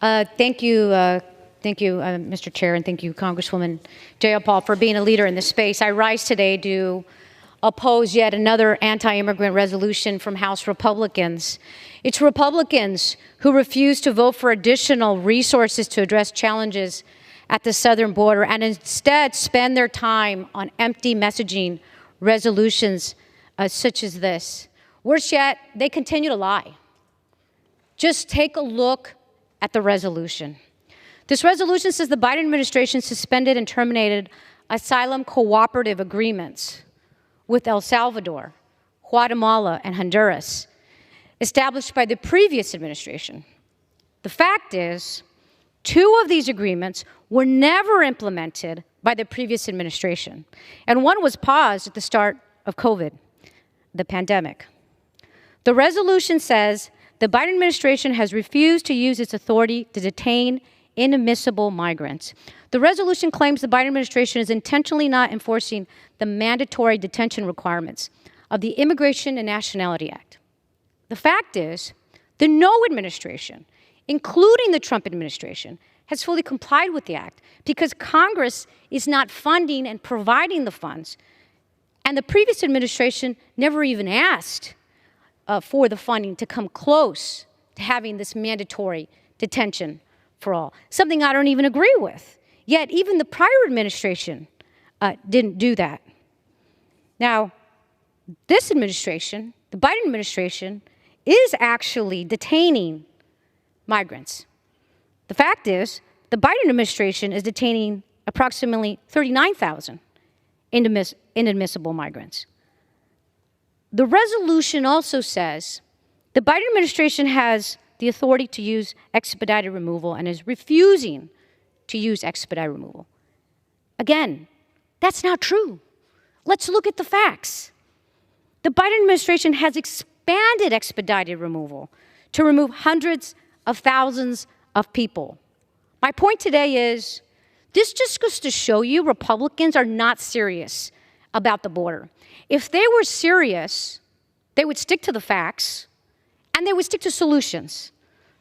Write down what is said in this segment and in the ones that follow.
Thank you, Mr. Chair, and thank you, Congresswoman Jayapal, for being a leader in this space. I rise today to oppose yet another anti-immigrant resolution from House Republicans. It's Republicans who refuse to vote for additional resources to address challenges at the southern border and instead spend their time on empty messaging resolutions such as this. Worse yet, they continue to lie. Just take a look at the resolution. This resolution says the Biden administration suspended and terminated asylum cooperative agreements with El Salvador, Guatemala, and Honduras, established by the previous administration. The fact is, 2 of these agreements were never implemented by the previous administration, and one was paused at the start of COVID, the pandemic. The resolution says the Biden administration has refused to use its authority to detain inadmissible migrants. The resolution claims the Biden administration is intentionally not enforcing the mandatory detention requirements of the Immigration and Nationality Act. The fact is, the no administration, including the Trump administration, has fully complied with the act because Congress is not funding and providing the funds, and the previous administration never even asked for the funding to come close to having this mandatory detention for all, something I don't even agree with. Yet even the prior administration didn't do that. Now, this administration, the Biden administration, is actually detaining migrants. The fact is, the Biden administration is detaining approximately 39,000 inadmissible migrants. The resolution also says the Biden administration has the authority to use expedited removal and is refusing to use expedited removal. Again, that's not true. Let's look at the facts. The Biden administration has expanded expedited removal to remove hundreds of thousands of people. My point today is, this just goes to show you Republicans are not serious about the border. If they were serious, they would stick to the facts and they would stick to solutions.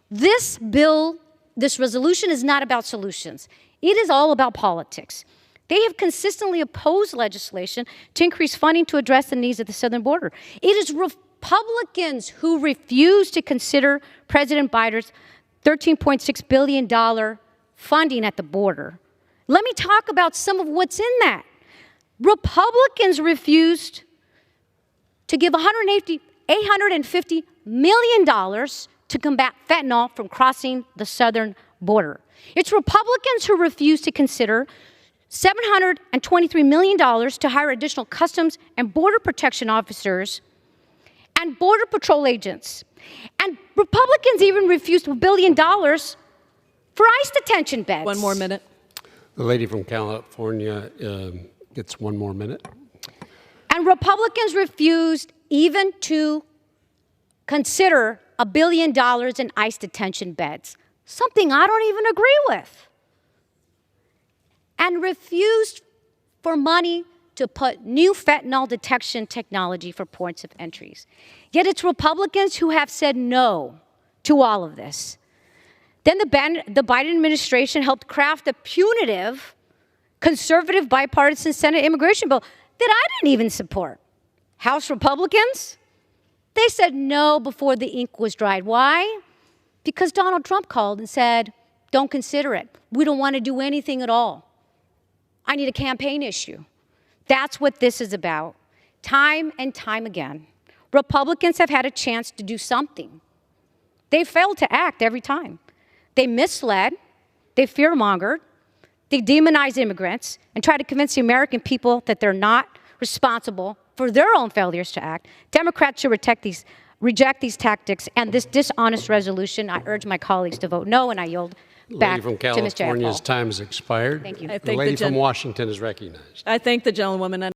This bill, this resolution is not about solutions. It is all about politics. They have consistently opposed legislation to increase funding to address the needs of the southern border. It is Republicans who refuse to consider President Biden's $13.6 billion funding at the border. Let me talk about some of what's in that. Republicans refused to give $850 million to combat fentanyl from crossing the southern border. It's Republicans who refuse to consider $723 million to hire additional Customs and Border Protection officers and Border Patrol agents. And Republicans even refused $1 billion for ICE detention beds. 1 more minute. The lady from California gets 1 more minute. And Republicans refused even to consider $1 billion in ICE detention beds, something I don't even agree with. And refused for money to put new fentanyl detection technology for ports of entries. Yet it's Republicans who have said no to all of this. Then the Biden administration helped craft a punitive, conservative, bipartisan Senate immigration bill that I didn't even support. House Republicans, they said no before the ink was dried. Why? Because Donald Trump called and said, don't consider it. We don't want to do anything at all. I need a campaign issue. That's what this is about. Time and time again, Republicans have had a chance to do something. They failed to act every time. They misled, they fear-mongered, they demonized immigrants and tried to convince the American people that they're not responsible for their own failures to act. Democrats should reject these tactics and this dishonest resolution. I urge my colleagues to vote no, and I yield back to Mr. California's time has expired. Thank you. The lady from Washington is recognized. I thank the gentlewoman.